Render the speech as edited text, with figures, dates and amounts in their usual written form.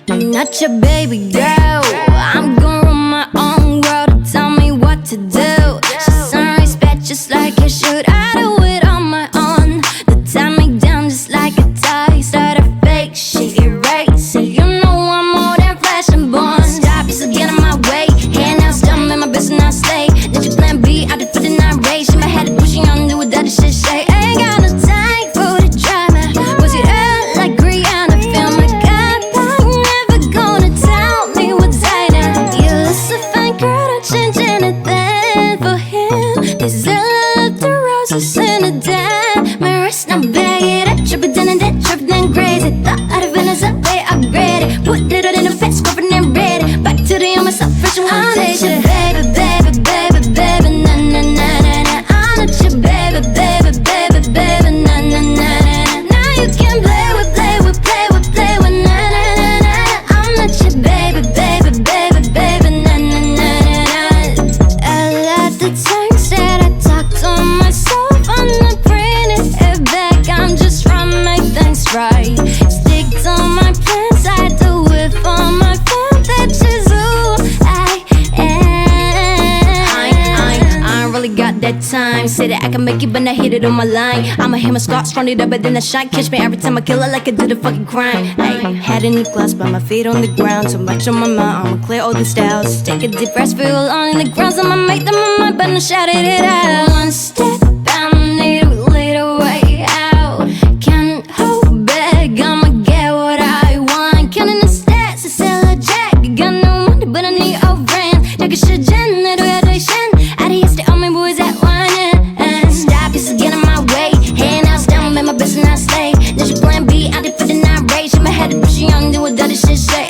I'm not your baby girl. I'm gonna run my own world. Tell me what to do. She's some respect just like you should. I do it on my own. They tie me down just like a tie. Start a fake shit, erase it. You know I'm more than flesh and bone. Stop, you still get in my way. Hand out, stumble in my business, I stay. Did you plan B? I did for the night race. In my head, pushing on, do what that shit say. Ain't got no time for the drama. Was it up like Rihanna? Feel my God, I'm never gonna tell me what's I know. You look so fine, girl, don't change anything for him. This is love, the roses in the den. My wrist, now bag it up, trip it down and that trip then crazy. Thought I'd have been as up, they upgraded. Put it all in the face, covered and ready. Back to the young myself, fresh and one day. Baby, baby, baby, baby, na na na na na. I'm not your baby, baby, baby, baby, na na na na na. Now you can play with, play with, play with, play with, na na na na. I'm not your baby, baby, baby, baby, na na na na na. I love the times that I talk to myself. I'm not bringing it back. I'm just trying to make things right. Stick to my plans. I do it for my fans. That's just who I am. I ain't really got that time. Say that I can make it, but not hit it on my line. I'ma hit my scars, run it up, but then I shine. Catch me every time I kill it like I did a fucking crime. Ay, head in the glass, but my feet on the ground. Too much on my mind, I'ma clear all the styles. Take a deep breath, feel on the ground. I'ma make them on my mind, but I'm shouting it out. One step, I need a little way out. Can't hold back, I'ma get what I want. Counting the stats, it's still a jack. Got no money, but I need your friends. Take a shit, Jen, I do graduation. Adios to all my boys at one end. Stop, you still get in my way. Hand out, stand, make my business, I stay. Did you plan B? I did for the night race. In my head, pushing on, do what that shit say.